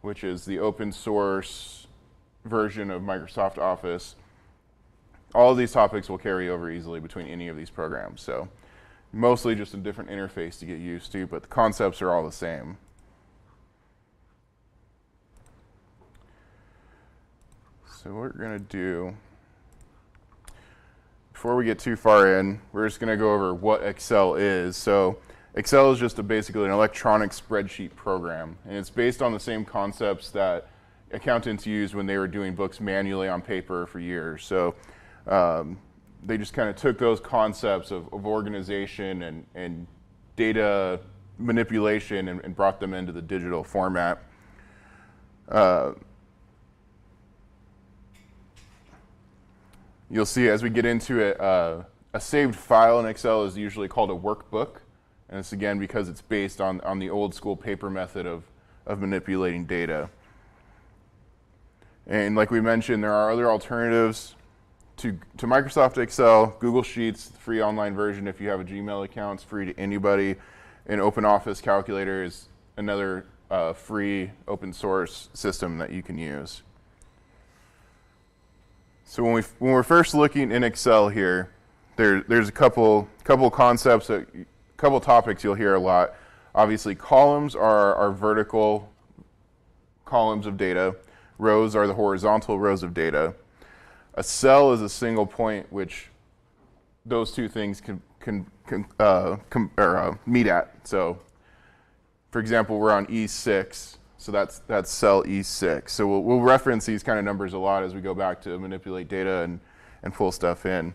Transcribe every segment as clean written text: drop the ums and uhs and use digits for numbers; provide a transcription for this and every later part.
which is the open source version of Microsoft Office. All of these topics will carry over easily between any of these programs. So mostly just a different interface to get used to, but the concepts are all the same. So what we're going to do, before we get too far in, we're just going to go over what Excel is. So Excel is just basically an electronic spreadsheet program, and it's based on the same concepts that accountants used when they were doing books manually on paper for years. So they just kind of took those concepts of organization and data manipulation and brought them into the digital format. You'll see as we get into it, a saved file in Excel is usually called a workbook. And it's again because it's based on the old school paper method of manipulating data. And like we mentioned, there are other alternatives to Microsoft Excel. Google Sheets, the free online version if you have a Gmail account, it's free to anybody. And OpenOffice Calculator is another free open source system that you can use. So when we're first looking in Excel here, there's a couple concepts, a couple topics you'll hear a lot. Obviously, columns are vertical columns of data. Rows are the horizontal rows of data. A cell is a single point which those two things can meet at. So, for example, we're on E6. So that's cell E6. So we'll reference these kind of numbers a lot as we go back to manipulate data and pull stuff in.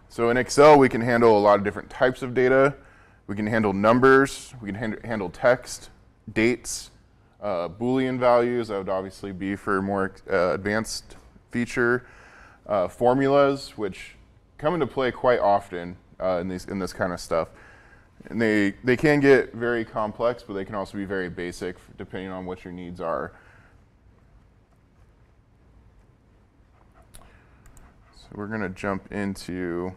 So in Excel, we can handle a lot of different types of data. We can handle numbers. We can handle text, dates, Boolean values. That would obviously be for a more advanced feature. Formulas, which come into play quite often in this kind of stuff. And they can get very complex, but they can also be very basic depending on what your needs are. So we're going to jump into,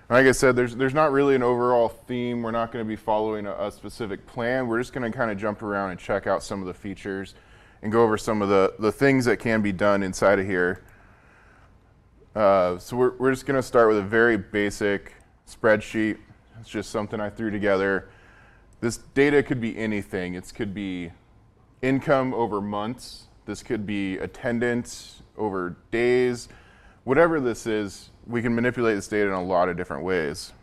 like I said, there's not really an overall theme. We're not going to be following a specific plan. We're just going to kind of jump around and check out some of the features and go over some of the things that can be done inside of here. So we're just going to start with a very basic spreadsheet. It's just something I threw together. This data could be anything. It could be income over months. This could be attendance over days. Whatever this is, we can manipulate this data in a lot of different ways.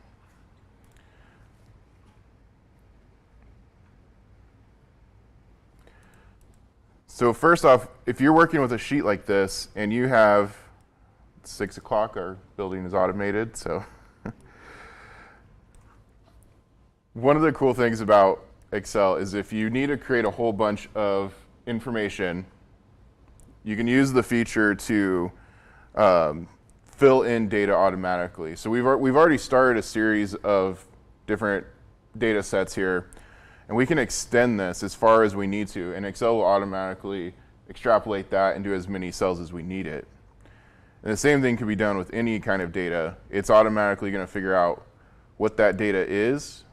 So first off, if you're working with a sheet like this and you have 6 o'clock, our building is automated, so one of the cool things about Excel is if you need to create a whole bunch of information, you can use the feature to fill in data automatically. So we've already started a series of different data sets here, and we can extend this as far as we need to, and Excel will automatically extrapolate that and do as many cells as we need it. And the same thing can be done with any kind of data. It's automatically going to figure out what that data is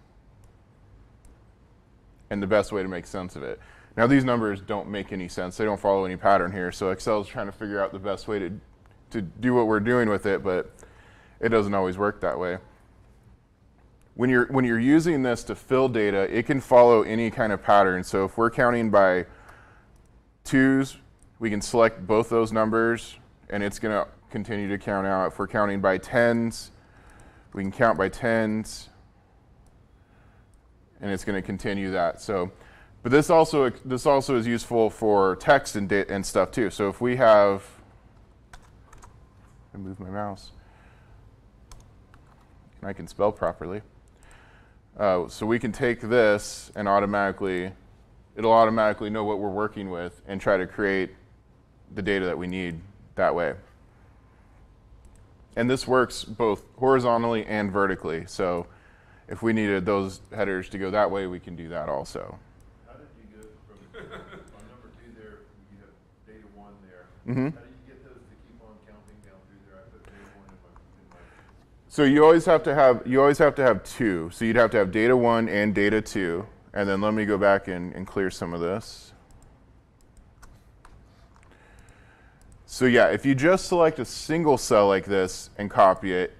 and the best way to make sense of it. Now these numbers don't make any sense. They don't follow any pattern here. So Excel is trying to figure out the best way to do what we're doing with it, but it doesn't always work that way. When you're using this to fill data, it can follow any kind of pattern. So if we're counting by 2s, we can select both those numbers and it's going to continue to count out. If we're counting by 10s, we can count by 10s. And it's going to continue that. So, but this also is useful for text and stuff too. So if we have, I move my mouse, and I can spell properly. So we can take this and it'll automatically know what we're working with and try to create the data that we need that way. And this works both horizontally and vertically. So if we needed those headers to go that way, we can do that also. How did you go from on number 2 there, you have data 1 there. Mm-hmm. How did you get those to keep on counting down through there? I put data 1 in my So you always have to have two. So you'd have to have data 1 and data 2. And then let me go back and clear some of this. So yeah, if you just select a single cell like this and copy it,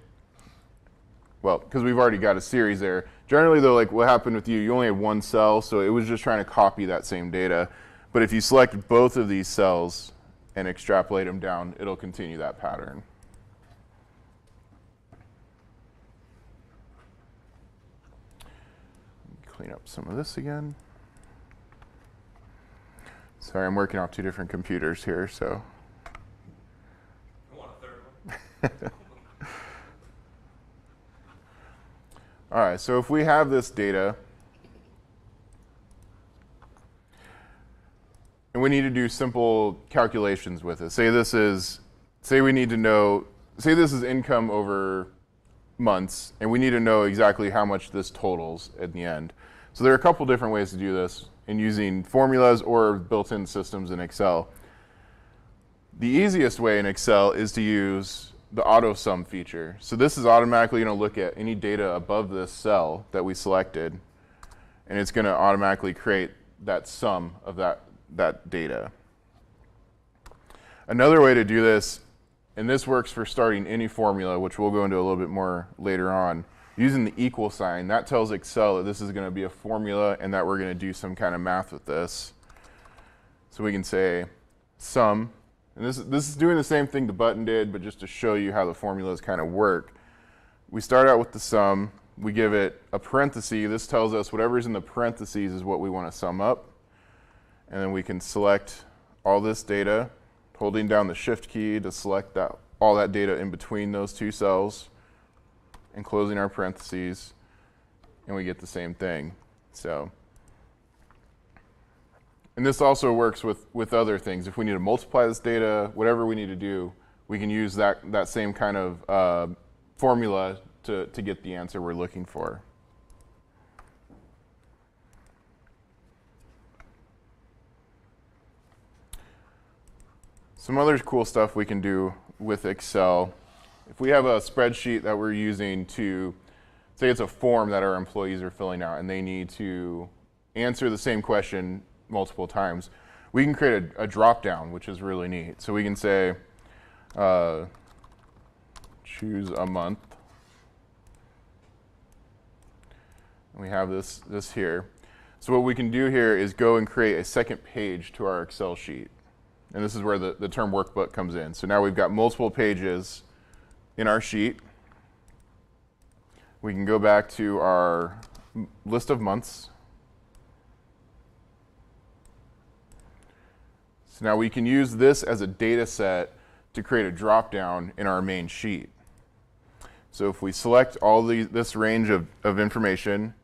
well, because we've already got a series there. Generally though, like what happened with you only had one cell, so it was just trying to copy that same data. But if you select both of these cells and extrapolate them down, it'll continue that pattern. Clean up some of this again. Sorry, I'm working off two different computers here, so. I want a third one. All right, so if we have this data, and we need to do simple calculations with it. Say this is income over months, and we need to know exactly how much this totals at the end. So there are a couple different ways to do this in using formulas or built-in systems in Excel. The easiest way in Excel is to use the auto sum feature. So this is automatically going to look at any data above this cell that we selected, and it's going to automatically create that sum of that data. Another way to do this, and this works for starting any formula, which we'll go into a little bit more later on, using the equal sign, that tells Excel that this is going to be a formula and that we're going to do some kind of math with this. So we can say sum, and this is doing the same thing the button did, but just to show you how the formulas kind of work. We start out with the sum, we give it a parenthesis. This tells us whatever's in the parentheses is what we want to sum up. And then we can select all this data, holding down the shift key to select all that data in between those two cells, and closing our parentheses, and we get the same thing. So, and this also works with other things. If we need to multiply this data, whatever we need to do, we can use that same kind of formula to get the answer we're looking for. Some other cool stuff we can do with Excel. If we have a spreadsheet that we're using to, say it's a form that our employees are filling out and they need to answer the same question multiple times, we can create a drop-down, which is really neat. So we can say, choose a month. And we have this here. So what we can do here is go and create a second page to our Excel sheet. And this is where the term workbook comes in. So now we've got multiple pages in our sheet. We can go back to our list of months. So now we can use this as a data set to create a drop-down in our main sheet. So if we select all this range of information,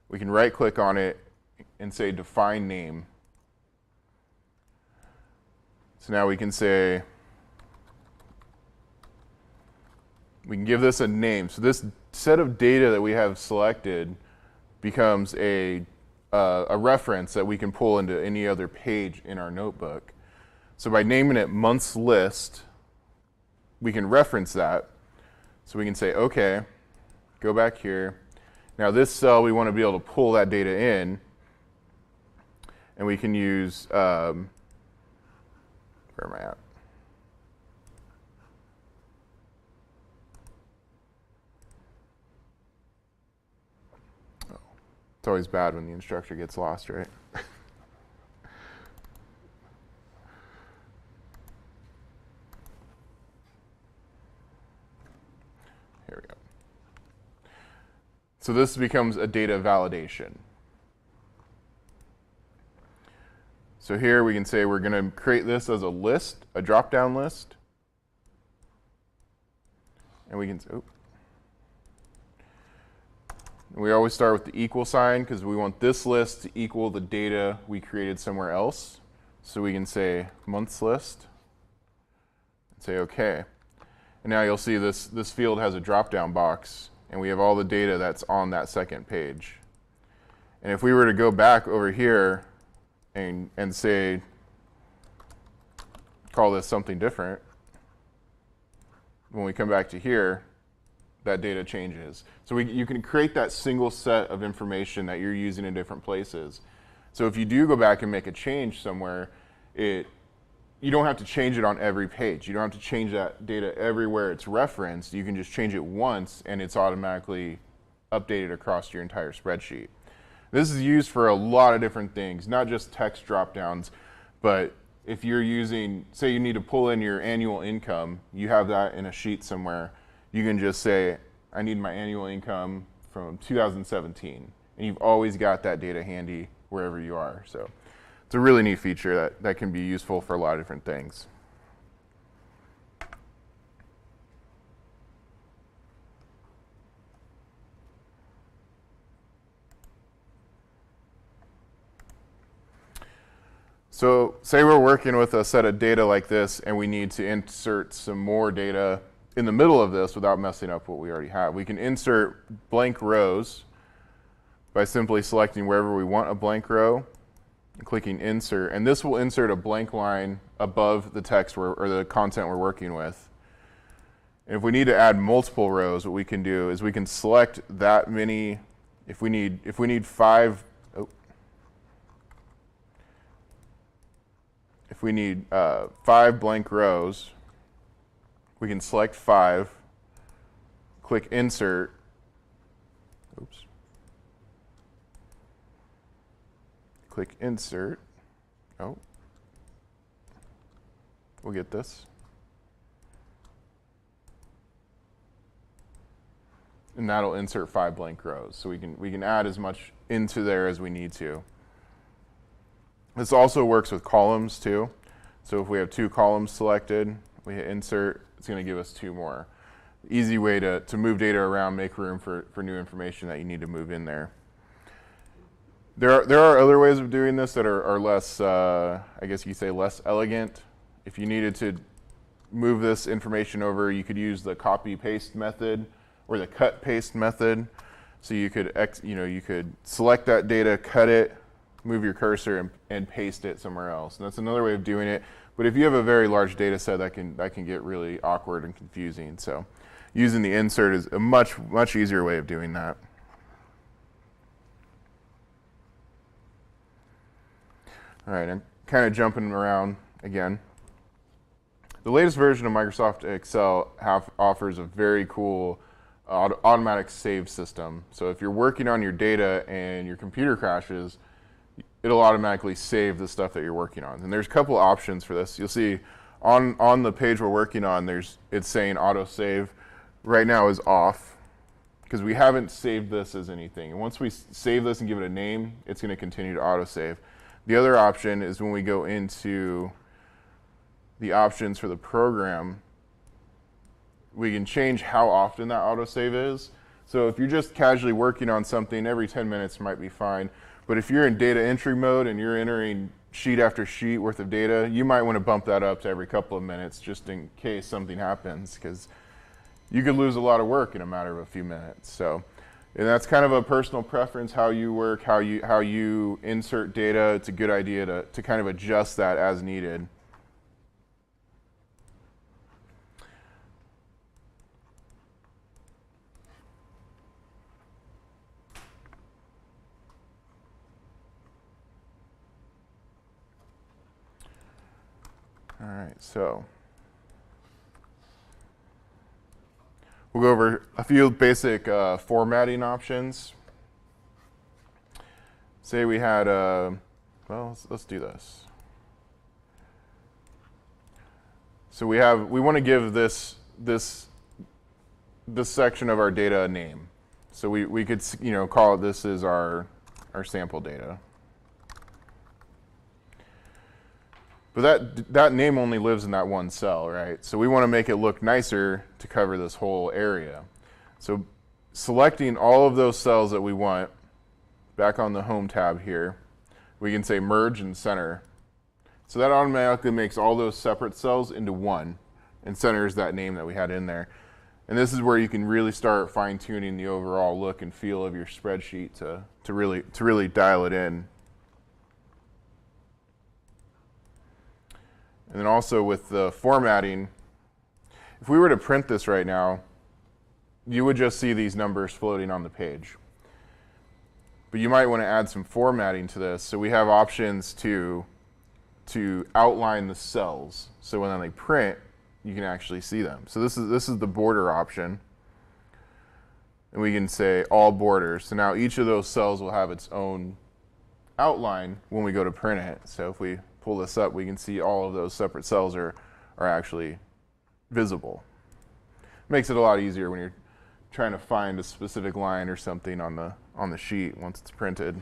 we can right-click on it and say define name. So now we can say, we can give this a name. So this set of data that we have selected becomes a reference that we can pull into any other page in our notebook. So by naming it months list, we can reference that. So we can say, okay, go back here. Now this cell, we want to be able to pull that data in, and we can use, where am I at? Oh, it's always bad when the instructor gets lost, right? Here we go. So this becomes a data validation. So here we can say we're going to create this as a list, a drop-down list. And we can, we always start with the equal sign because we want this list to equal the data we created somewhere else. So we can say months list and say okay. And now you'll see this field has a drop-down box, and we have all the data that's on that second page. And if we were to go back over here and say, call this something different, when we come back to here, that data changes. So you can create that single set of information that you're using in different places. So if you do go back and make a change somewhere, you don't have to change it on every page. You don't have to change that data everywhere it's referenced. You can just change it once and it's automatically updated across your entire spreadsheet. This is used for a lot of different things, not just text drop-downs, but if you're using, say you need to pull in your annual income, you have that in a sheet somewhere, you can just say, I need my annual income from 2017. And you've always got that data handy wherever you are. So it's a really neat feature that can be useful for a lot of different things. So say we're working with a set of data like this and we need to insert some more data in the middle of this without messing up what we already have. We can insert blank rows by simply selecting wherever we want a blank row and clicking insert, and this will insert a blank line above the text or the content we're working with. And if we need to add multiple rows, what we can do is we can select that many. If we need 5 If we need 5 blank rows, we can select 5, click insert, click insert, we'll get this. And that'll insert 5 blank rows. So we can add as much into there as we need to. This also works with columns too. So if we have 2 columns selected, we hit insert, it's going to give us 2 more. Easy way to move data around, make room for new information that you need to move in there. There are other ways of doing this that are less, I guess you could say, less elegant. If you needed to move this information over, you could use the copy-paste method or the cut-paste method. So you could select that data, cut it, move your cursor and paste it somewhere else. And that's another way of doing it. But if you have a very large data set, that can get really awkward and confusing. So using the insert is a much easier way of doing that. All right, I'm kind of jumping around again. The latest version of Microsoft Excel offers a very cool automatic save system. So if you're working on your data and your computer crashes, it'll automatically save the stuff that you're working on. And there's a couple options for this. You'll see on the page we're working on, it's saying auto save. Right now is off because we haven't saved this as anything. And once we save this and give it a name, it's going to continue to auto save. The other option is when we go into the options for the program, we can change how often that autosave is. So if you're just casually working on something, every 10 minutes might be fine. But if you're in data entry mode and you're entering sheet after sheet worth of data, you might want to bump that up to every couple of minutes just in case something happens, because you could lose a lot of work in a matter of a few minutes. So, and that's kind of a personal preference, how you work, how you insert data. It's a good idea to kind of adjust that as needed. All right, so we'll go over a few basic formatting options. Say we had, well, let's do this. So we want to give this section of our data a name. So we could call it, this is our sample data. But that name only lives in that one cell, right? So we want to make it look nicer to cover this whole area. So selecting all of those cells that we want, back on the Home tab here, we can say Merge and Center. So that automatically makes all those separate cells into one and centers that name that we had in there. And this is where you can really start fine-tuning the overall look and feel of your spreadsheet to really dial it in. And then also with the formatting, if we were to print this right now, you would just see these numbers floating on the page. But you might want to add some formatting to this. So we have options to outline the cells. So when they print, you can actually see them. So this is the border option. And we can say all borders. So now each of those cells will have its own outline when we go to print it. So if we pull this up, we can see all of those separate cells are actually visible. Makes it a lot easier when you're trying to find a specific line or something on the sheet once it's printed.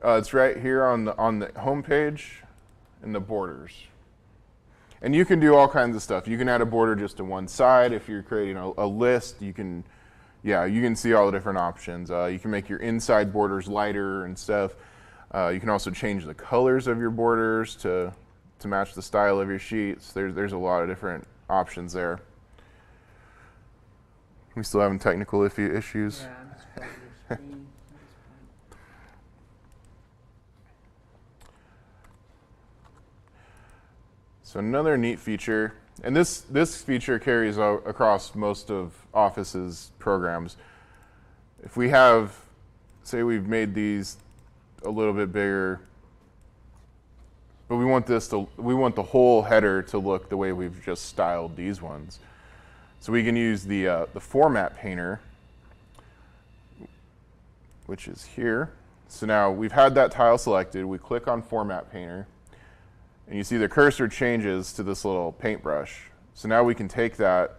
It's right here on the home page in the borders. And you can do all kinds of stuff. You can add a border just to one side. If you're creating a list, you can see all the different options. You can make your inside borders lighter and stuff. You can also change the colors of your borders to match the style of your sheets. There's a lot of different options there. We still having technical issues? Yeah, I'm just playing your screen. So another neat feature, and this feature carries out across most of Office's programs. If we have, say we've made these a little bit bigger, but we want the whole header to look the way we've just styled these ones. So we can use the format painter, which is here. So now we've had that tile selected. We click on format painter. And you see the cursor changes to this little paintbrush. So now we can take that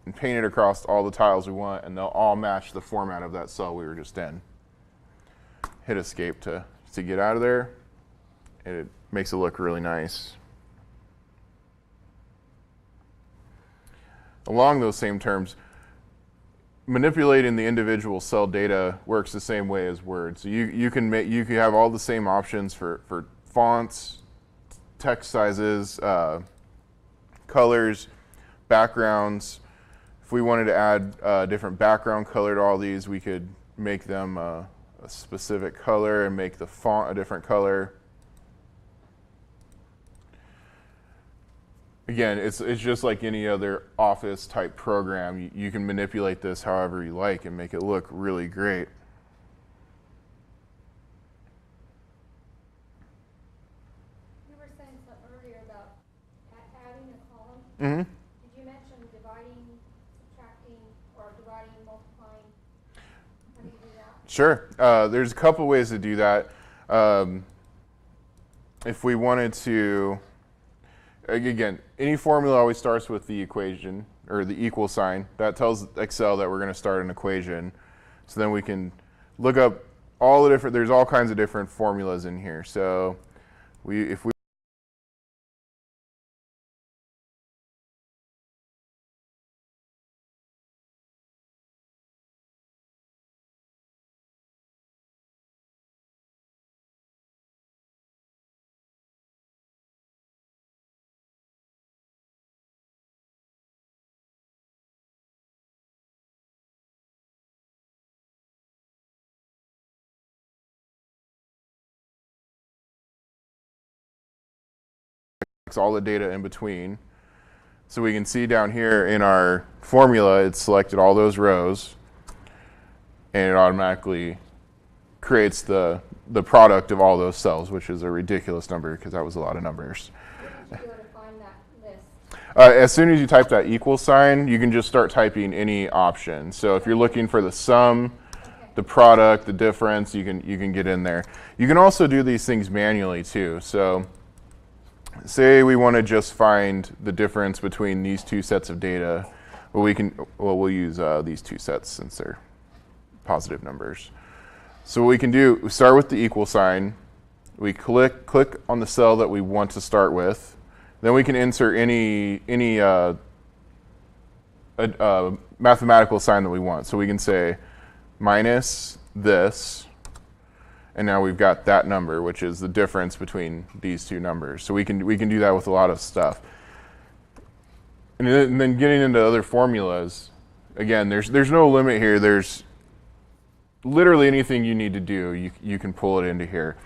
and paint it across all the tiles we want, and they'll all match the format of that cell we were just in. Hit escape to get out of there, and it makes it look really nice. Along those same terms, manipulating the individual cell data works the same way as Word. So you can have all the same options for fonts, text sizes, colors, backgrounds. If we wanted to add a different background color to all these, we could make them a specific color and make the font a different color. Again, it's just like any other Office type program. You can manipulate this however you like and make it look really great. Mm-hmm. Did you mention dividing, subtracting, or dividing, multiplying? How do you do that? Sure. There's a couple ways to do that. If we wanted to, again, any formula always starts with the equation or the equal sign. That tells Excel that we're going to start an equation. So then we can look up all the different, there's all kinds of different formulas in here. So if we all the data in between. So we can see down here in our formula, it's selected all those rows, and it automatically creates the product of all those cells, which is a ridiculous number because that was a lot of numbers. Where did you go to find that list? As soon as you type that equal sign, you can just start typing any option. So if you're looking for the sum, the product, the difference, you can get in there. You can also do these things manually too. So say we want to just find the difference between these two sets of data. We'll use these two sets since they're positive numbers. So what we can do, we start with the equal sign. We click on the cell that we want to start with. Then we can insert any mathematical sign that we want. So we can say minus this. And now we've got that number, which is the difference between these two numbers. So we can do that with a lot of stuff. And then getting into other formulas, again, there's no limit here. There's literally anything you need to do, you can pull it into here.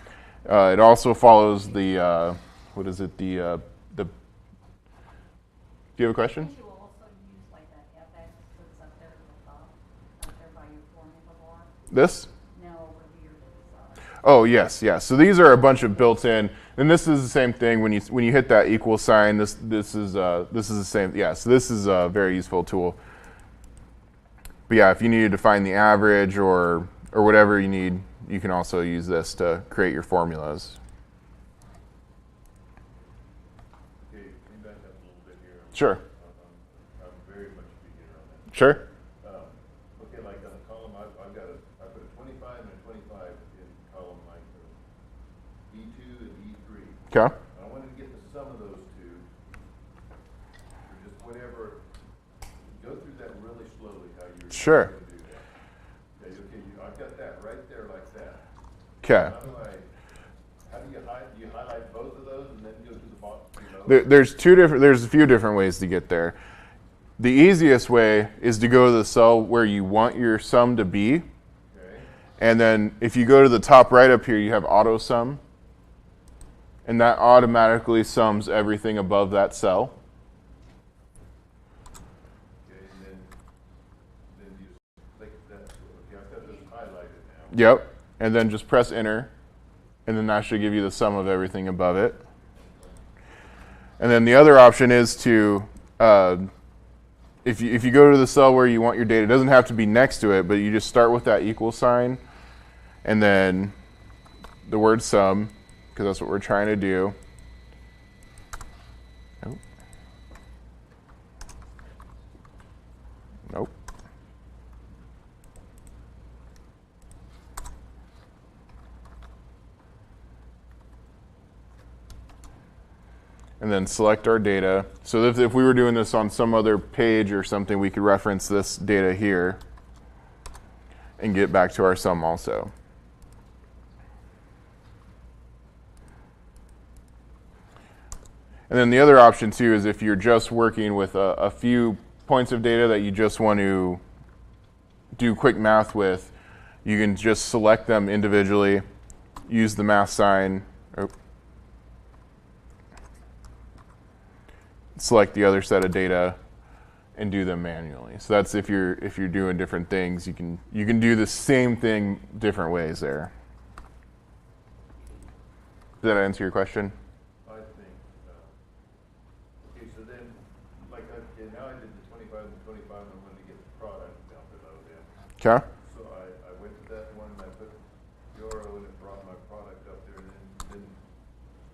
It also follows the what is it? Do you have a question? Visual. This? No, over here to the side. Oh yes, yes. So these are a bunch of built-in, and this is the same thing. When you hit that equal sign, this is the same. Yeah, so this is a very useful tool. But yeah, if you needed to find the average or whatever you need, you can also use this to create your formulas. Okay, can you back up a little bit here? Sure. I'm very much a beginner on that. Sure. Okay, like on a column, I put a 25 and a 25 in column like E2 and E3. Okay. I wanted to get the sum of those two, or just whatever. Go through that really slowly, how you're Sure. going to do that. Okay, I've got that right there like that. Okay. How do you highlight both of those and then go to the bottom below? There's a few different ways to get there. The easiest way is to go to the cell where you want your sum to be. Okay. And then if you go to the top right up here, you have auto sum. And that automatically sums everything above that cell. Okay, and then you click that. Okay, I've got those highlighted now. Yep. And then just press enter. And then that should give you the sum of everything above it. And then the other option is to, if you go to the cell where you want your data, it doesn't have to be next to it, but you just start with that equal sign and then the word sum, because that's what we're trying to do. Nope. Nope. And then select our data. So if we were doing this on some other page or something, we could reference this data here and get back to our sum also. And then the other option too is if you're just working with a few points of data that you just want to do quick math with, you can just select them individually, use the math sign, select the other set of data and do them manually. So that's if you're doing different things, you can do the same thing different ways there. Does that answer your question? I think. Okay, so then, like, now I did the 25 and 25, and I wanted to get the product down below then. Okay. So I went to that one and I put euro and it brought my product up there. And then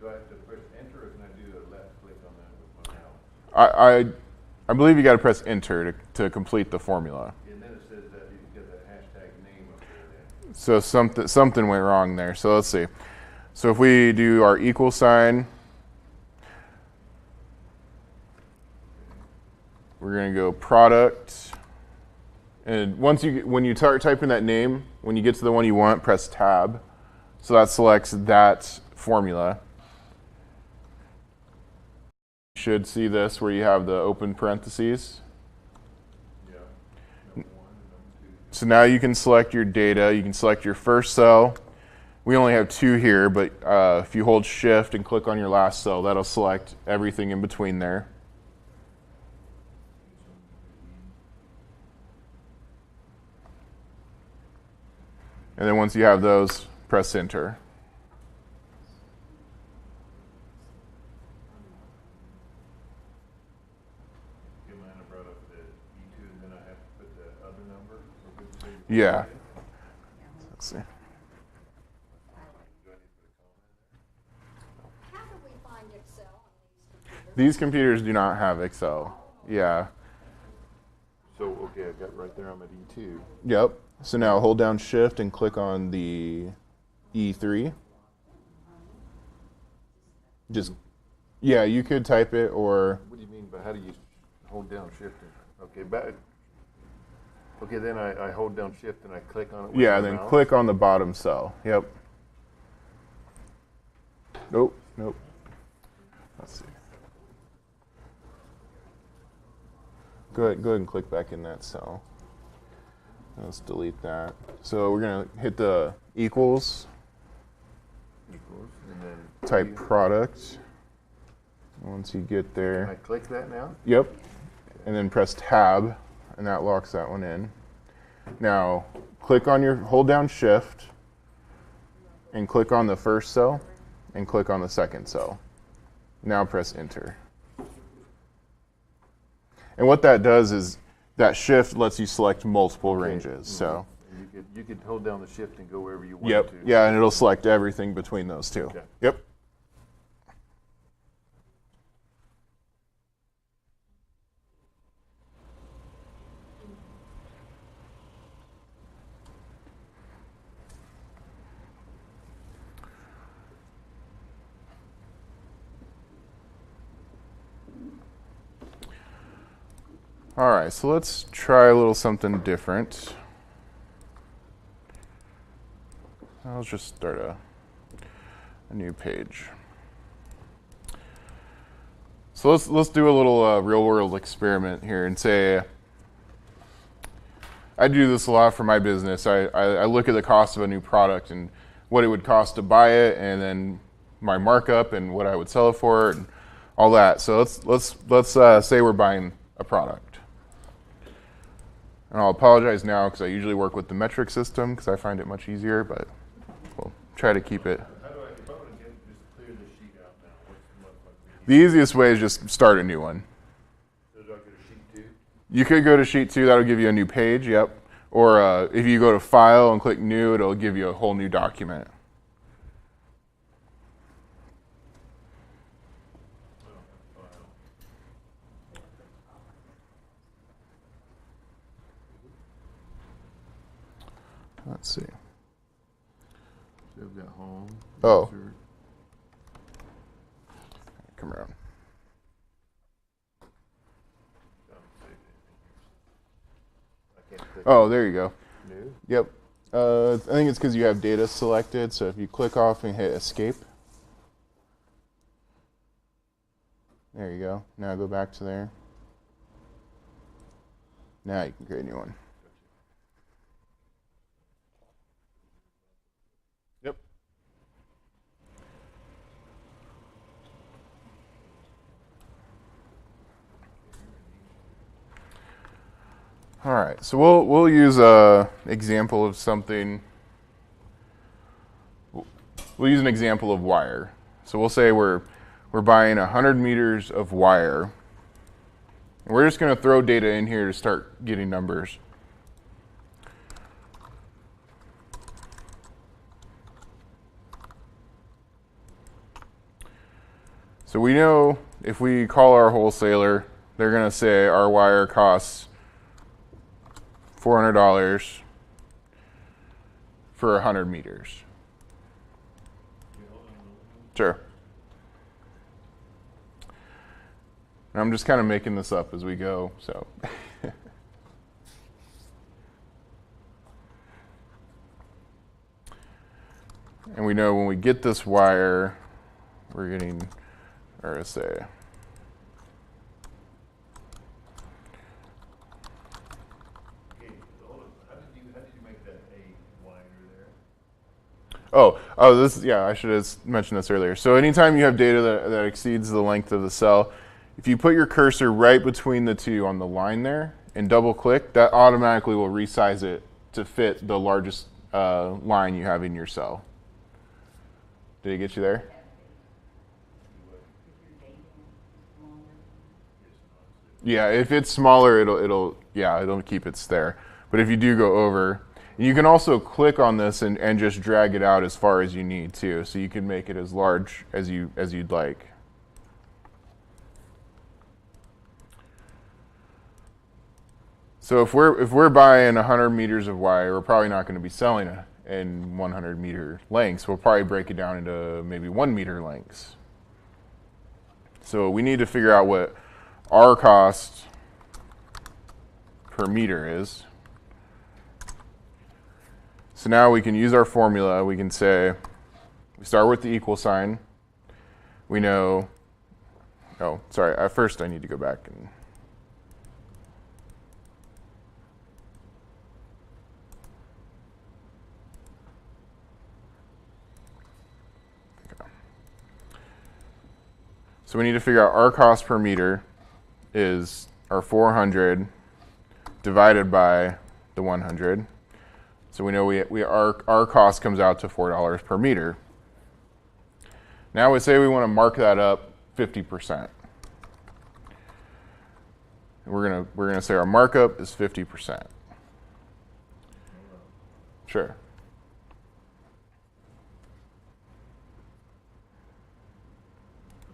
do I have to press enter or can I do a left click on that with my mouse? I believe you got to press enter to complete the formula. And then it says that you can get that hashtag name up there then. So something went wrong there. So let's see. So if we do our equal sign, we're going to go product. And when you start typing that name, when you get to the one you want, press tab. So that selects that formula. You should see this where you have the open parentheses. Yeah. Number 1 and number 2. So now you can select your data. You can select your first cell. We only have 2 here, but if you hold shift and click on your last cell, that'll select everything in between there. And then once you have those, press enter. Okay, mine I brought up the E2 and then I have to put the other number. Or would you say- Yeah. Let's see. Do I need to put a comma in there? How do we find Excel on these computers? These computers do not have Excel. Yeah. So, okay, I got right there, I'm at E2. Yep. So now hold down shift and click on the E3. Just, yeah, you could type it or, What do you mean by how do you hold down shift? Okay, back. Okay, then I hold down shift and I click on it. with yeah, my then mouse. click on the bottom cell. Yep. Nope, nope. Let's see. Go ahead and click back in that cell. Let's delete that. So we're gonna hit the equals, Equals, and then type product. Once you get I there, click that now. yep, and then press tab, and that locks that one in. Now, hold down shift and click on the first cell and click on the second cell. Now press enter. And what that does is that shift lets you select multiple ranges. So, And you could hold down the shift and go wherever you want yep, to. yeah, and it'll select everything between those two. Okay. Yep. All right, so let's try a little something different. I'll just start a new page. So let's do a little real world experiment here and say, I do this a lot for my business. I look at the cost of a new product and what it would cost to buy it, and then my markup and what I would sell it for, and all that. So let's say we're buying a product. And I'll apologize now because I usually work with the metric system because I find it much easier, but we'll try to keep it. How do I, if I want to just clear this sheet out now, what's The easiest way is just start a new one. so do I go to sheet 2? You could go to sheet 2, that'll give you a new page, yep. Or if you go to file and click new, it'll give you a whole new document. Let's see. So I've got home. Oh. insert. Come around. I can't click Oh, there you go. new. Yep. I think it's because you have data selected, so if you click off and hit escape. There you go. Now go back to there. Now you can create a new one. Yep. All right, so we'll use a example of something. We'll use an example of wire. So we'll say we're buying 100 meters of wire. And we're just going to throw data in here to start getting numbers. So we know if we call our wholesaler, they're going to say our wire costs $400 for 100 meters. Sure. And I'm just kind of making this up as we go, so. And we know when we get this wire, we're getting RSA. Okay, hold on. How did you make that a wider there? Yeah, I should have mentioned this earlier. So anytime you have data that exceeds the length of the cell, if you put your cursor right between the two on the line there and double click, that automatically will resize it to fit the largest line you have in your cell. Did it get you there? Yeah, if it's smaller, it'll keep it there. But if you do go over, you can also click on this and just drag it out as far as you need to, so you can make it as large as you'd like. So if we're buying 100 meters of wire, we're probably not going to be selling it in 100 meter lengths. We'll probably break it down into maybe 1 meter lengths. So we need to figure out what our cost per meter is. So now we can use our formula. We can say, we start with the equal sign. We know, oh, sorry, at first I need to go back and, so we need to figure out our cost per meter is our 400 divided by the 100. So we know our cost comes out to $4 per meter. Now we say we want to mark that up 50%. We're gonna say our markup is 50%. Sure.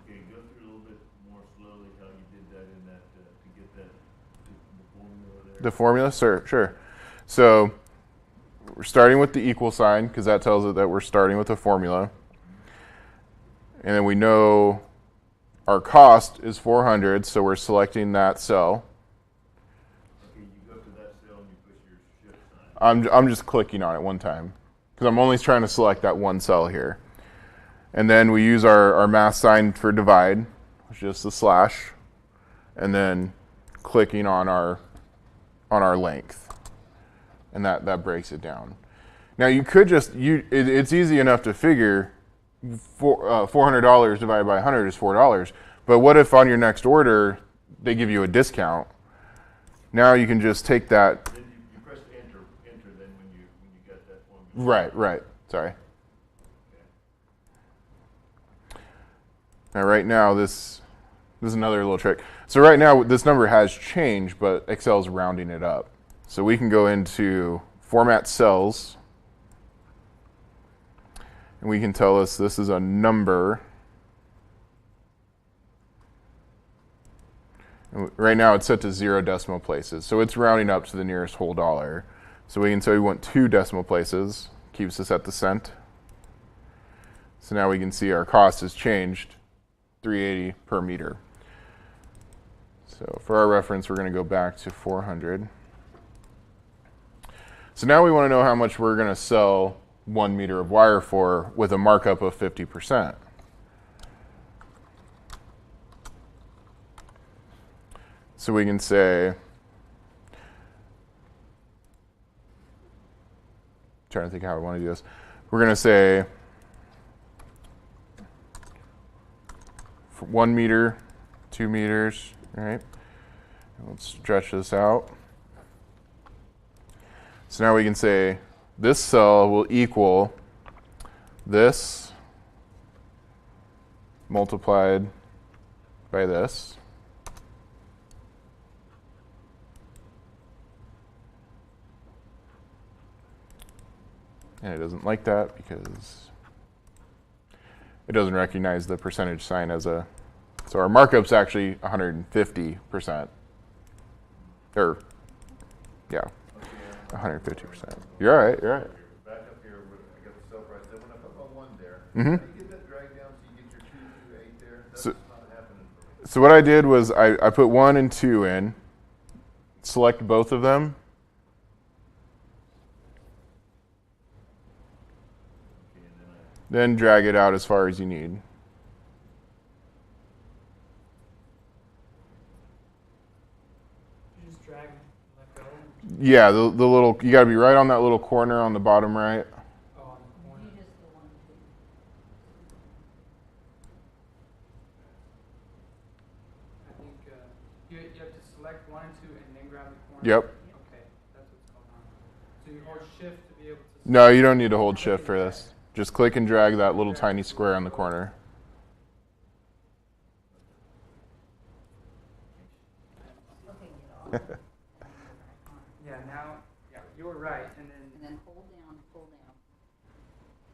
Okay, go through a little bit more slowly how you did that in that, to get that, the formula there. The formula, sure. So we're starting with the equal sign because that tells it that we're starting with a formula. And then we know our cost is 400, so we're selecting that cell. Okay, you go to that cell and you push your shift sign. I'm just clicking on it one time because I'm only trying to select that one cell here. And then we use our math sign for divide, which is just the slash, and then clicking on our length, and that breaks it down. Now you could it's easy enough to figure $400 divided by 100 is $4, but what if on your next order they give you a discount? Now you can just take that. Then you press enter then when you get that formula. Right. Sorry. Now, right now, this is another little trick. So right now, this number has changed, but Excel's rounding it up. So we can go into Format Cells, and we can tell us this is a number. And right now, it's set to 0 decimal places, so it's rounding up to the nearest whole dollar. So we can say we want 2 decimal places, keeps us at the cent. So now we can see our cost has changed, $3.80 per meter. So for our reference, we're going to go back to 400. So now we want to know how much we're going to sell 1 meter of wire for with a markup of 50%. So we can say, trying to think how I want to do this. We're going to say for 1 meter, 2 meters, right? Let's stretch this out. So now we can say this cell will equal this multiplied by this. And it doesn't like that because it doesn't recognize the percentage sign as a, so our markup's actually 150%. Or, yeah, 150%. You're all right. Back up here, I got the cell price. Then when I put my 1 there, Mhm. how do you get that drag down so you get your 2 to 8 there? That's So- not happening for me. So what I did was I put 1 and 2 in, select both of them, Okay, and then then drag it out as far as you need. You just drag, let go. Yeah, the little, you gotta be right on that little corner on the bottom right. Oh, on the corner. You just go on to. I think you have to select 1 and 2 and then grab the corner. Yep. Okay, that's what's going on. So you hold shift to be able to. No, you don't need to hold shift for this. Just click and drag that little tiny square on the corner. Okay, get off. Yeah, now, yeah, you were right, and then. And then hold down, pull down.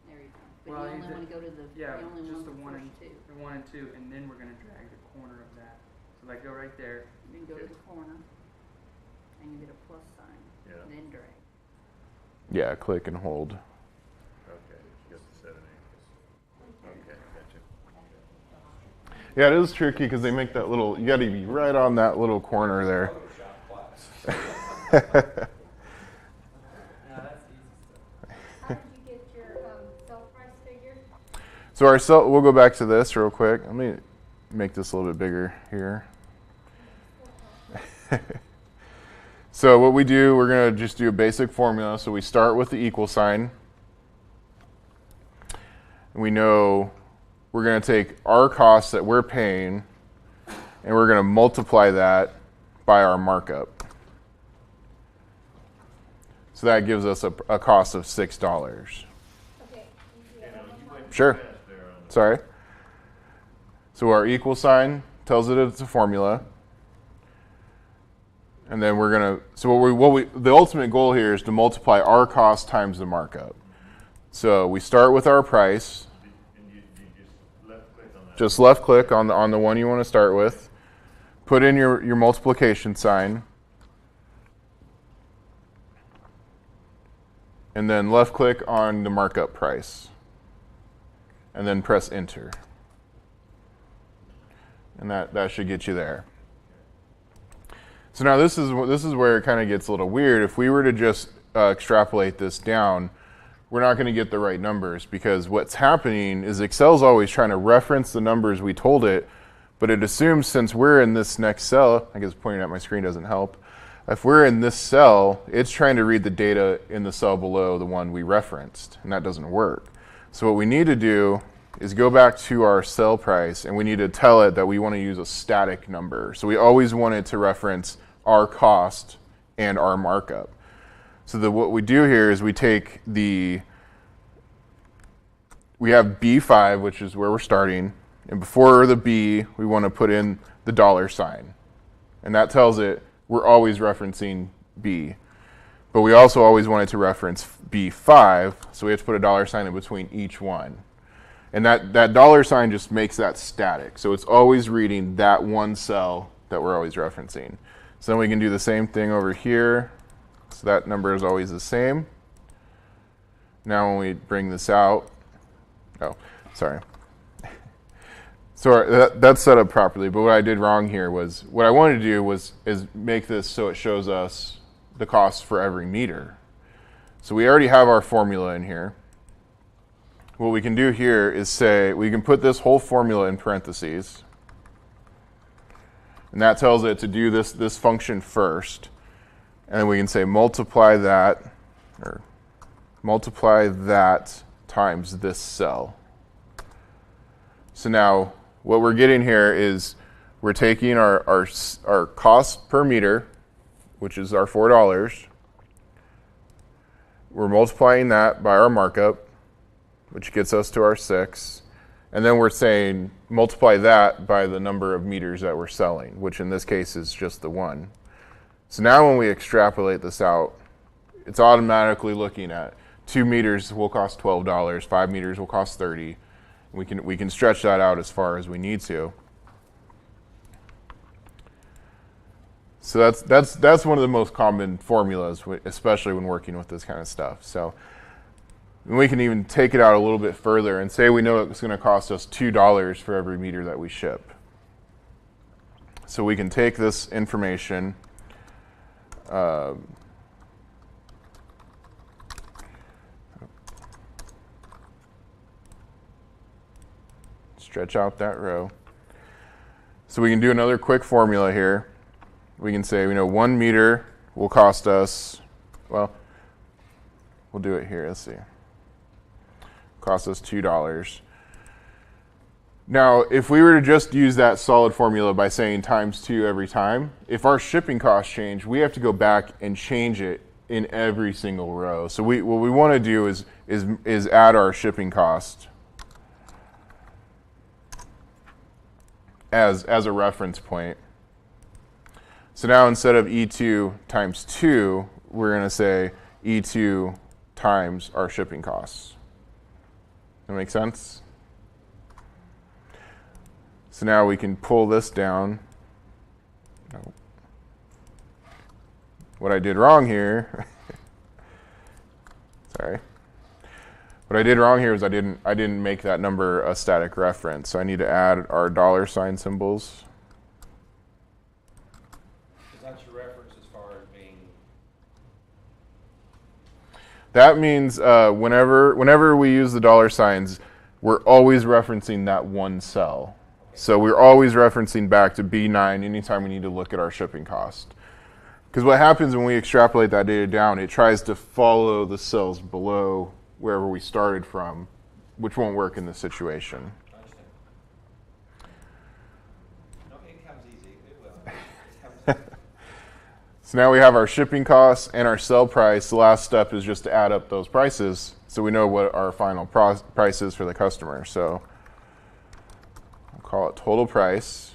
There you go. But Well, you you only did- want to go to the, you Yeah, only just want the the 1 and first 2. The 1 and 2, and then we're gonna drag the corner of that. So like go right there. Then go to the corner, and you get a plus sign, Yeah. and then drag. Yeah, click and hold. Okay, just the 7 angles. Okay, gotcha. Yeah, it is tricky because they make that little, you gotta be right on that little corner there. Yeah, that's easy stuff. How did you get your sell price figure? So our cell, we'll go back to this real quick. Let me make this a little bit bigger here. So what we do, we're going to just do a basic formula. So we start with the equal sign. And we know we're going to take our costs that we're paying and we're going to multiply that by our markup. So that gives us a cost of $6. Okay, you do You that know, one you more went time. Sure. fast there on the- Sorry. So our equal sign tells it it's a formula. And then we're gonna, so the ultimate goal here is to multiply our cost times the markup. So we start with our price. And you just left click on that. Just left click on the one you want to start with. Put in your multiplication sign. And then left click on the markup price. And then press enter. And that should get you there. So now this is where it kind of gets a little weird. If we were to just extrapolate this down, we're not going to get the right numbers, because what's happening is Excel's always trying to reference the numbers we told it, but it assumes since we're in this next cell, I guess pointing at my screen doesn't help. If we're in this cell, it's trying to read the data in the cell below the one we referenced, and that doesn't work. So what we need to do is go back to our cell price, and we need to tell it that we want to use a static number. So we always want it to reference our cost and our markup. So what we do here is we take we have B5, which is where we're starting, and before the B, we want to put in the $sign. And that tells it we're always referencing B. But we also always want it to reference B5, so we have to put a $sign in between each one. And that $sign just makes that static. So it's always reading that one cell that we're always referencing. So then we can do the same thing over here. So that number is always the same. Now when we bring this out, oh, sorry. So that's set up properly, but what I did wrong here was, what I wanted to do is make this so it shows us the cost for every meter. So we already have our formula in here. What we can do here is say, we can put this whole formula in parentheses, and that tells it to do this function first. And then we can say multiply that times this cell. So now what we're getting here is we're taking our cost per meter, which is our $4. We're multiplying that by our markup, which gets us to our 6. And then we're saying multiply that by the number of meters that we're selling, which in this case is just the 1. So now when we extrapolate this out, it's automatically looking at 2 meters will cost $12, 5 meters will cost $30. We can stretch that out as far as we need to. So that's one of the most common formulas, especially when working with this kind of stuff. So we can even take it out a little bit further and say we know it's going to cost us $2 for every meter that we ship. So we can take this information, stretch out that row. So we can do another quick formula here. We can say, 1 meter will cost us, well, we'll do it here, let's see. Cost us $2. Now, if we were to just use that solid formula by saying times 2 every time, if our shipping costs change, we have to go back and change it in every single row. So what we want to do is add our shipping cost as a reference point. So now instead of E2 times 2, we're going to say E2 times our shipping costs. That make sense? So now we can pull this down. No. What I did wrong here, sorry. What I did wrong here is I didn't make that number a static reference. So I need to add our $sign symbols. Is that your reference as far as being? That means whenever we use the $signs, we're always referencing that one cell. So we're always referencing back to B9 anytime we need to look at our shipping cost. Because what happens when we extrapolate that data down, it tries to follow the cells below wherever we started from, which won't work in this situation. I understand. No, it comes easy. It will. It comes easy. So now we have our shipping costs and our sell price. The last step is just to add up those prices so we know what our final price is for the customer. So I'll call it total price.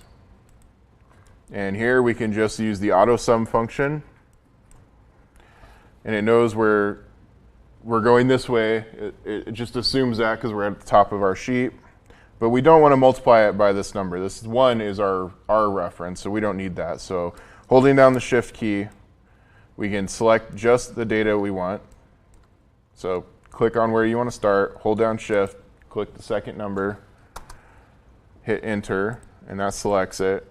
And here we can just use the auto sum function. And it knows we're going this way. It just assumes that because we're at the top of our sheet. But we don't want to multiply it by this number. This one is our reference, so we don't need that. So holding down the shift key, we can select just the data we want. So click on where you want to start, hold down shift, click the second number, hit enter, and that selects it.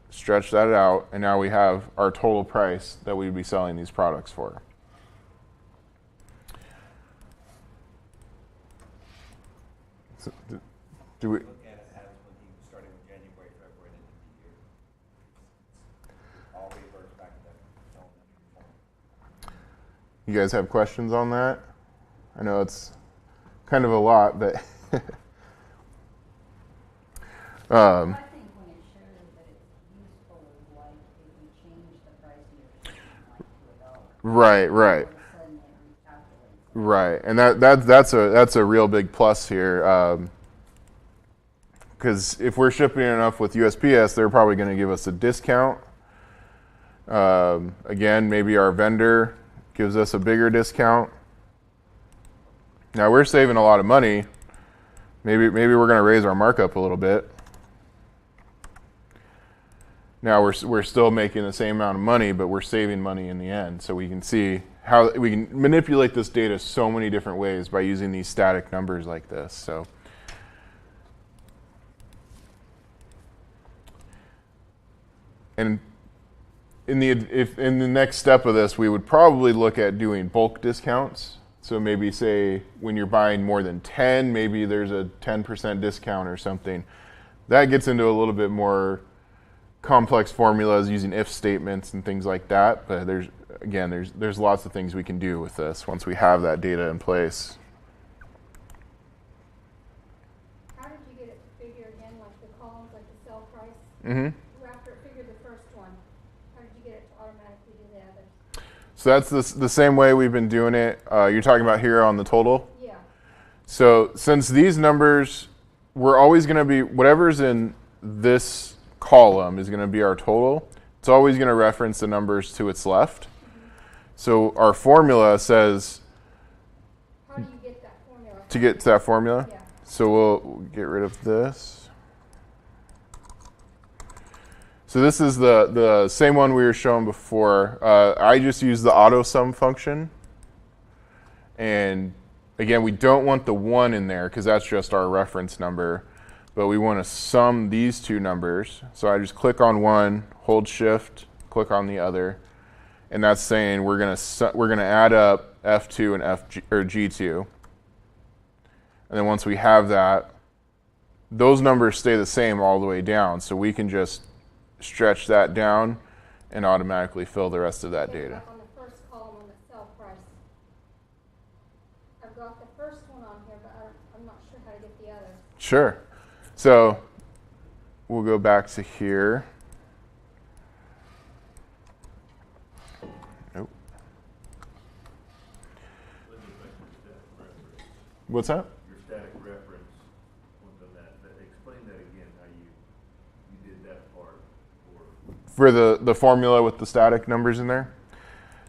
Stretch that out, and now we have our total price that we'd be selling these products for. So, do we? Look at it as when he was starting with January, February, and into the year. All reverts back to that elementary form. You guys have questions on that? I know it's kind of a lot, but I think when it shows that it's useful, like if you change the price of your shipping like to $1. right. All of a sudden it recalculates. Right, and that's a real big plus here, because if we're shipping enough with USPS, they're probably going to give us a discount. Again, maybe our vendor gives us a bigger discount. Now we're saving a lot of money. Maybe we're going to raise our markup a little bit. Now we're still making the same amount of money, but we're saving money in the end. So we can see how we can manipulate this data so many different ways by using these static numbers like this. So, and in the next step of this, we would probably look at doing bulk discounts. So maybe say when you're buying more than 10, maybe there's a 10% discount or something. That gets into a little bit more complex formulas using if statements and things like that. But there's lots of things we can do with this once we have that data in place. How did you get it to figure again, like the columns, like the sell price? Mm-hmm. After it figured the first one, how did you get it to automatically do the others? So that's the same way we've been doing it. You're talking about here on the total? Yeah. So since these numbers, we're always going to be, whatever's in this column is going to be our total. It's always going to reference the numbers to its left. So our formula says, How do you get that formula? to get to that formula, Yeah. so we'll get rid of this. So this is the same one we were showing before. I just use the auto sum function. And again, we don't want the 1 in there because that's just our reference number. But we want to sum these two numbers. So I just click on one, hold shift, click on the other. And that's saying we're gonna add up F2 and G2. And then once we have that, those numbers stay the same all the way down. So we can just stretch that down and automatically fill the rest of that Okay, data. like on the first column on the sell price, I've got the first one on here, but I'm not sure how to get the other. Sure. So we'll go back to here. Nope. What's that? Your static reference, on that, explain that again, how you did that part For the formula with the static numbers in there.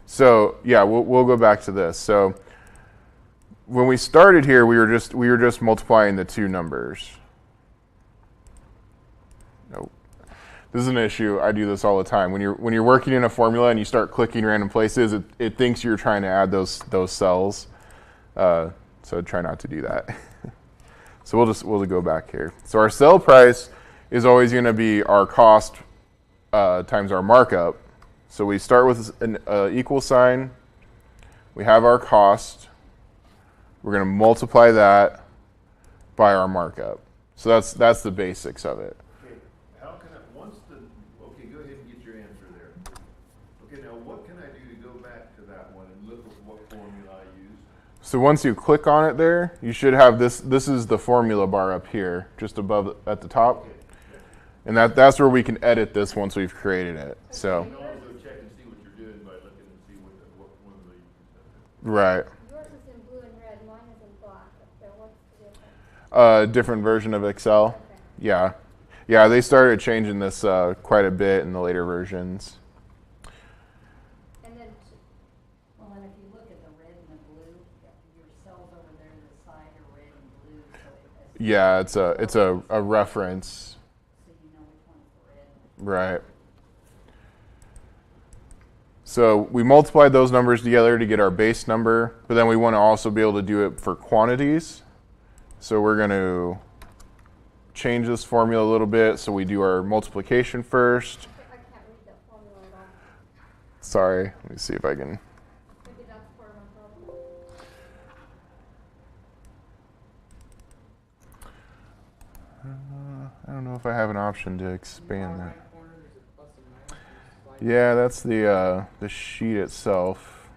So yeah, we'll go back to this. So when we started here, we were just multiplying the two numbers. Nope. This is an issue. I do this all the time. When you're working in a formula and you start clicking random places, it thinks you're trying to add those cells. So try not to do that. So we'll go back here. So our sell price is always going to be our cost times our markup. So we start with an equal sign. We have our cost. We're going to multiply that by our markup. So that's the basics of it. Okay, how can I, okay, go ahead and get your answer there. Okay, now what can I do to go back to that one and look at what formula I used? So once you click on it there, you should have this. This is the formula bar up here, just above at the top. Okay, yeah. And that's where we can edit this once we've created it. So You can also check and see what you're Right. Yours is in blue and red, mine is in black. So what's the difference? Different version of Excel. Okay. Yeah. Yeah, they started changing this quite a bit in the later versions. And then, Well, and if you look at the red and the blue, your cells over there to the side are red and blue, so it, Yeah, it's a reference. so you know which one's the red. Right. So we multiplied those numbers together to get our base number, but then we want to also be able to do it for quantities. So we're going to change this formula a little bit. So we do our multiplication first. I can't read that formula at all. Sorry, let me see if I can. Maybe that's part of my problem. I don't know if I have an option to expand that. Right corner, there's a plus and minus, and slide. Yeah, that's the sheet itself.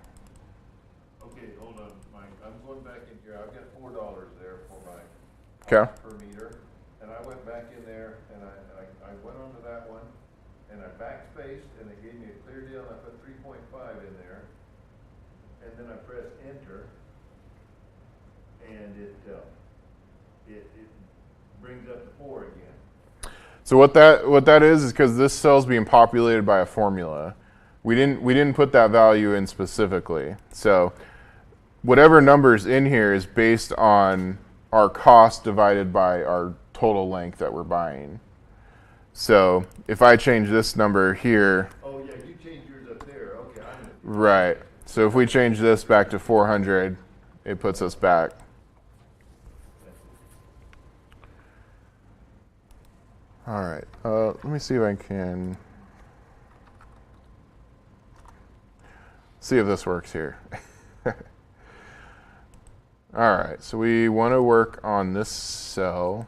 Okay, hold on, Mike, I'm going back in here, I've got $4 there for my Okay. per meter, and I went back in there, and I went onto that one, and I backspaced, and it gave me a clear deal, and I put 3.5 in there, and then I pressed enter, and it brings up the 4 again. So what that is because this cell's being populated by a formula. We didn't put that value in specifically. So whatever number's in here is based on our cost divided by our total length that we're buying. So if I change this number here, Oh, yeah, you changed yours up there, okay, I'm with you. right. So if we change this back to 400, it puts us back. All right, let me see if I can see if this works here. All right, so we want to work on this cell.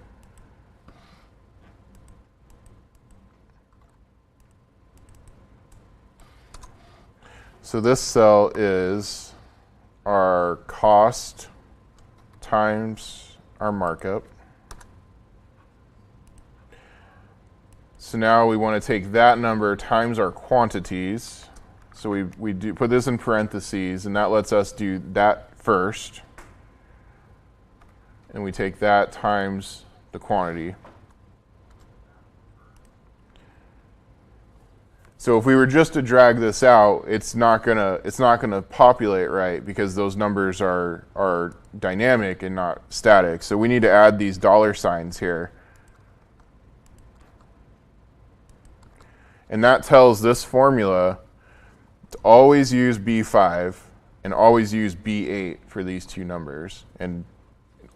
So this cell is our cost times our markup. So now we want to take that number times our quantities. So we do put this in parentheses, and that lets us do that first. And we take that times the quantity. So if we were just to drag this out, it's not gonna populate right because those numbers are dynamic and not static. So we need to add these dollar signs here. And that tells this formula to always use B5 and always use B8 for these two numbers and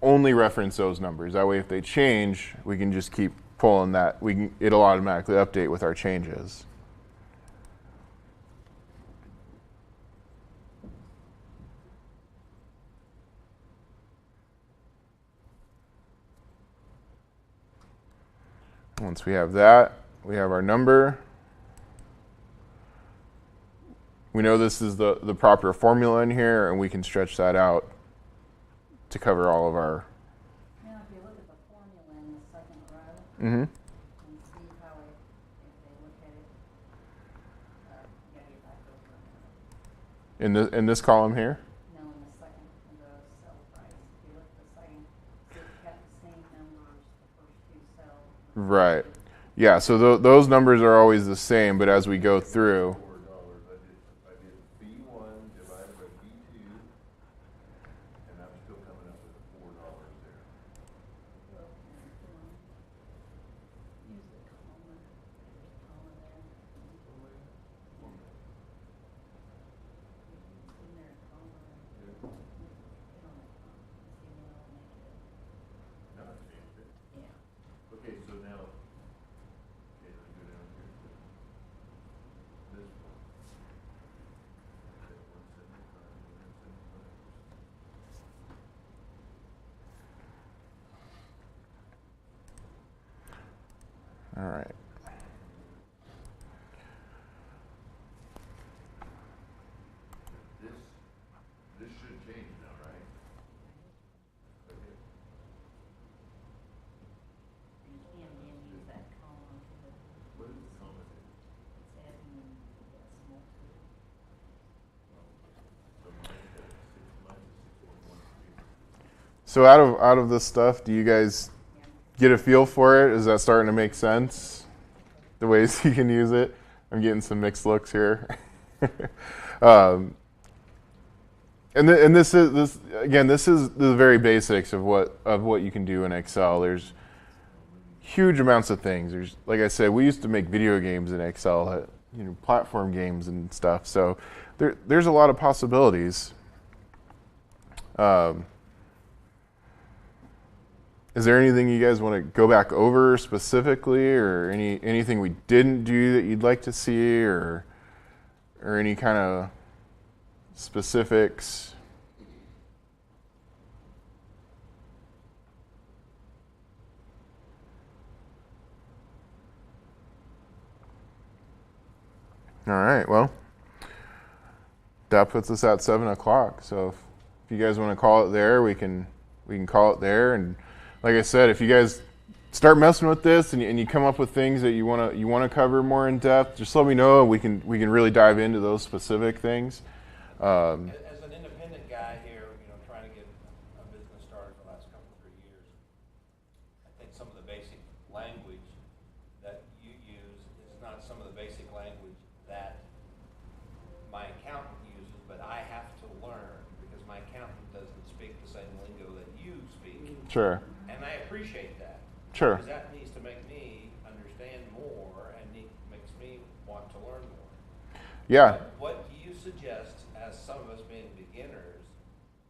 only reference those numbers. That way if they change, we can just keep pulling that. It'll automatically update with our changes. Once we have that, we have our number. We know this is the proper formula in here, and we can stretch that out to cover all of our. Now, if you look at the formula in the second row, Mm-hmm. and see how it, if they look at it, you gotta get back over. In this column here. No, in the second, the cell price, if you look at the second, so it kept the same numbers, the first two cells. Right. Yeah. So those numbers are always the same, but as we go through. $4, I did B1 divided by B2, and I'm still coming up with $4 there. Well, use the comma, there's a comma there. In there, comma, hit on the comma, see what I'll make it. Now I changed it. Yeah. Okay, so now, okay, let's go down here to this one. Okay, 175, 175. All right. This should change now, right? Okay. You can't again use that comma to the, What is the comma do? it's adding in the decimal to it. So mine's got 6. So out of this stuff, do you guys get a feel for it? Is that starting to make sense? The ways you can use it? I'm getting some mixed looks here. And this is the very basics of what you can do in Excel. There's huge amounts of things. There's, like I said, we used to make video games in Excel, platform games and stuff. So there's a lot of possibilities. Is there anything you guys want to go back over specifically, or anything we didn't do that you'd like to see, or any kind of specifics? All right, well, that puts us at 7 o'clock. So if you guys want to call it there, we can call it there. And like I said, if you guys start messing with this and you come up with things that you want to cover more in depth, just let me know. We can really dive into those specific things. As an independent guy here, trying to get a business started for the last 3 years, I think some of the basic language that you use is not some of the basic language that my accountant uses, but I have to learn because my accountant doesn't speak the same lingo that you speak. Sure. And I appreciate that. Sure. Because that needs to make me understand more and makes me want to learn more. Yeah. But what do you suggest, as some of us being beginners,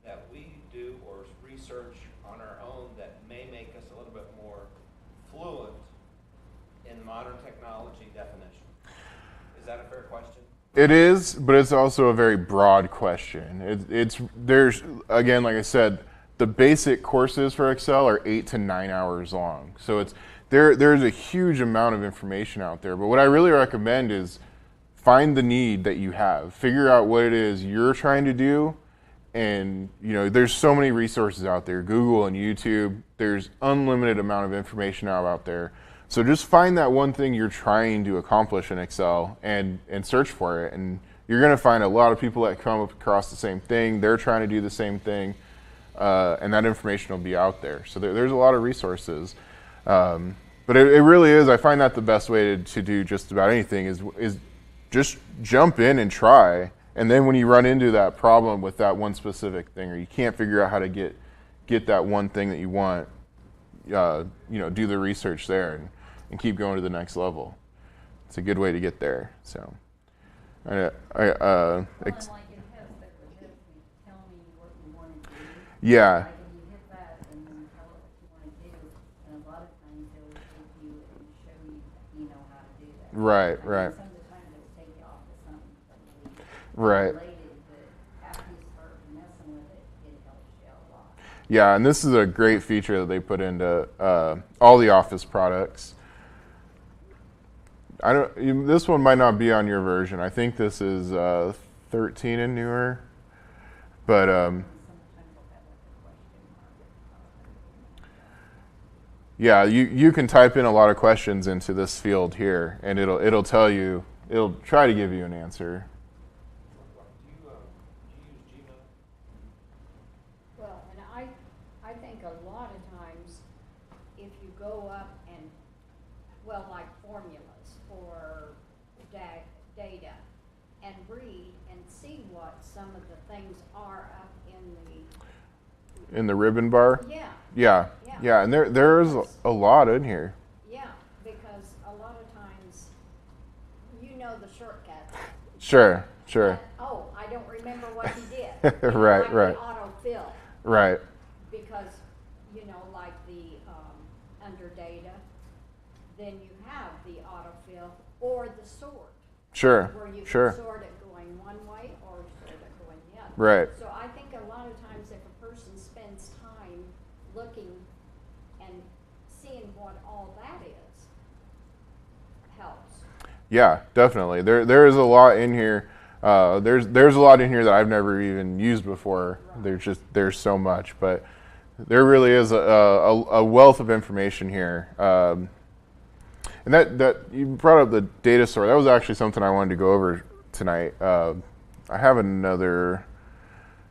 that we do or research on our own that may make us a little bit more fluent in modern technology definition? Is that a fair question? It is, but it's also a very broad question. There's, again, like I said, the basic courses for Excel are 8 to 9 hours long. So there's a huge amount of information out there. But what I really recommend is find the need that you have. Figure out what it is you're trying to do. And there's so many resources out there. Google and YouTube, there's unlimited amount of information out there. So just find that one thing you're trying to accomplish in Excel and search for it. And you're going to find a lot of people that come across the same thing. They're trying to do the same thing. And that information will be out there. So there's a lot of resources. But it really is, I find that the best way to do just about anything is just jump in and try. And then when you run into that problem with that one specific thing, or you can't figure out how to get that one thing that you want, do the research there and keep going to the next level. It's a good way to get there. So, Well, and like in test that would just tell me what you want to do. yeah, Like when you hit that and then tell it what you want to do, and a lot of times it will take you and show you, how to do that. Right, And right. some of the time it'll take you off to something totally right. related, but after you start messing with it, it helps you a lot. Yeah, and this is a great feature that they put into all the Office products. This one might not be on your version. I think this is 13 and newer. But Sometimes we'll have like a question mark. yeah, you can type in a lot of questions into this field here, and it'll tell you. It'll try to give you an answer. Do you use Gmail? Well, and I think a lot of times, if you go up and, like formulas for data, and read and see what some of the things are up In the ribbon bar? yeah, Yeah, and there's a lot in here. yeah, because a lot of times, the shortcuts. Sure. Oh, I don't remember what he did. Right, like right. the autofill. Right. Because, like the, under data, then you have the autofill or the sort. Sure. Where you Sure. can sort it going one way or sort it going the other. Right. So I think a lot of times if a person spends time looking and seeing what all that is, helps. Yeah, definitely. There is a lot in here. There's a lot in here that I've never even used before. There's so much, but there really is a wealth of information here. And that you brought up the data store. That was actually something I wanted to go over tonight. I have another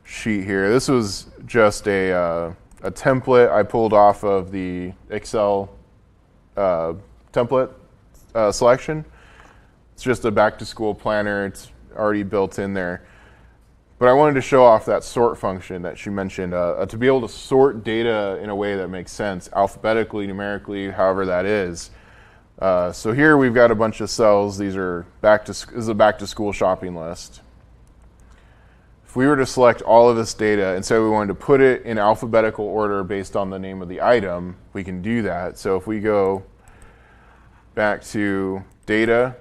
sheet here. This was just a template I pulled off of the Excel template selection. It's just a back-to-school planner. It's already built in there. But I wanted to show off that sort function that she mentioned, to be able to sort data in a way that makes sense, alphabetically, numerically, however that is. So here we've got a bunch of cells. These are this is a back-to-school shopping list. If we were to select all of this data and say we wanted to put it in alphabetical order based on the name of the item, we can do that. So if we go back to data,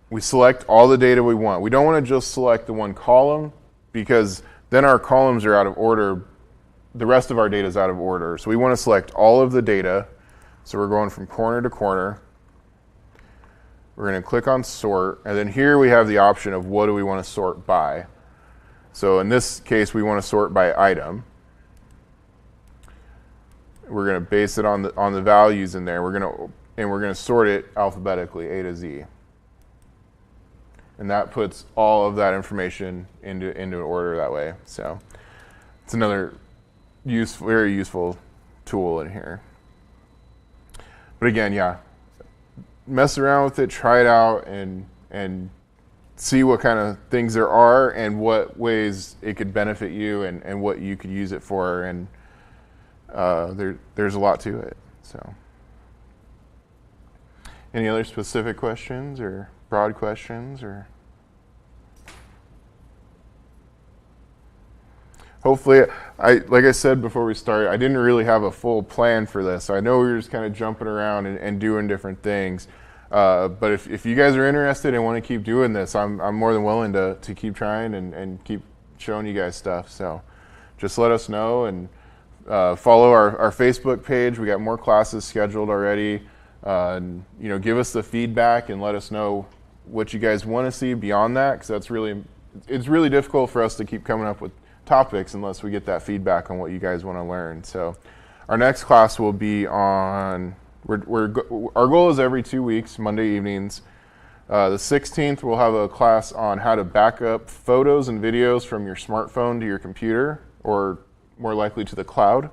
we select all the data we want. We don't want to just select the one column because then our columns are out of order. The rest of our data is out of order. So we want to select all of the data. So we're going from corner to corner. We're going to click on sort, and then here we have the option of what do we want to sort by. So in this case, we want to sort by item. We're going to base it on the values in there. We're going to sort it alphabetically, A to Z. And that puts all of that information into order that way. So it's another very useful tool in here. But again, yeah, mess around with it, try it out, and see what kind of things there are and what ways it could benefit you and what you could use it for. And there's a lot to it. So, any other specific questions or broad questions or? Hopefully, like I said before we started, I didn't really have a full plan for this. So I know we were just kind of jumping around and doing different things. But if you guys are interested and want to keep doing this, I'm more than willing to keep trying and keep showing you guys stuff. So just let us know and follow our Facebook page. We got more classes scheduled already. And, give us the feedback and let us know what you guys want to see beyond that, because it's really difficult for us to keep coming up with topics unless we get that feedback on what you guys want to learn. So our next class will be on, our goal is every 2 weeks, Monday evenings. The 16th, we'll have a class on how to back up photos and videos from your smartphone to your computer, or more likely to the cloud.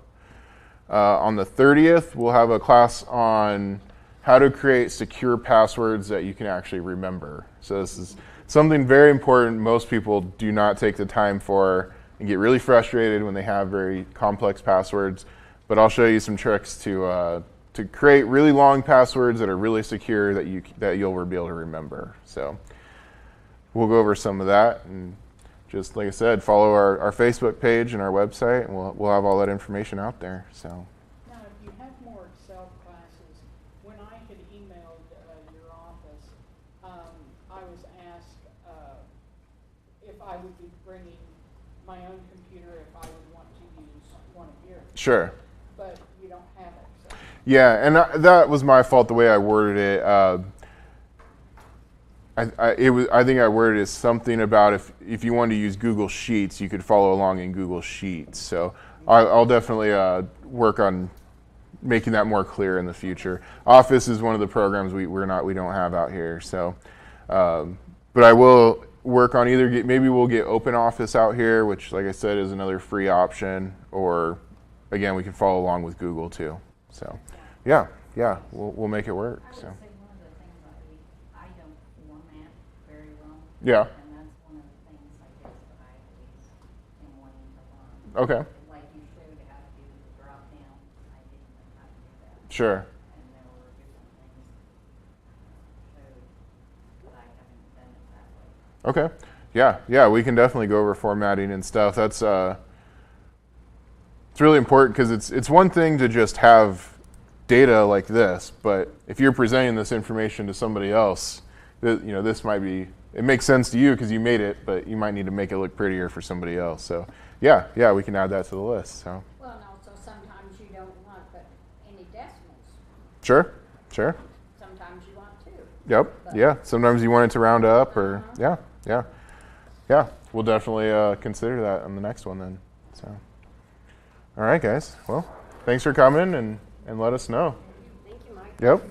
On the 30th, we'll have a class on how to create secure passwords that you can actually remember. So this is something very important. Most people do not take the time for and get really frustrated when they have very complex passwords. But I'll show you some tricks to create really long passwords that are really secure that you'll be able to remember. So we'll go over some of that, and just like I said, follow our Facebook page and our website, and we'll have all that information out there. So Now, if you have more Excel classes, when I had emailed your office, I was asked if I would be bringing my own computer if I would want to use one of yours. sure. But you don't have it, so. Yeah, and that was my fault the way I worded it. I think I worded it something about if you wanted to use Google Sheets, you could follow along in Google Sheets. So I'll definitely work on making that more clear in the future. Office is one of the programs we don't have out here. So, but I will work on maybe we'll get Open Office out here, which, like I said, is another free option, or again, we can follow along with Google too. So, yeah, we'll make it work. I would So, say one of the things I don't format very well. yeah, And that's one of the things I guess that I always am wanting to learn. okay, Like you showed how to do the drop down, I didn't know how to do that. sure, And there were different things showed, but I haven't done it that way. okay, yeah, we can definitely go over formatting and stuff. That's it's really important because it's one thing to just have data like this, but if you're presenting this information to somebody else, this might be, it makes sense to you because you made it, but you might need to make it look prettier for somebody else. So yeah, we can add that to the list. So Well, and also sometimes you don't want but any decimals. sure, Sometimes you want to. yep, yeah. Sometimes you want it to round up, or yeah. We'll definitely consider that on the next one then. So, all right, guys. Well, thanks for coming and let us know. Thank you, Mike. Yep.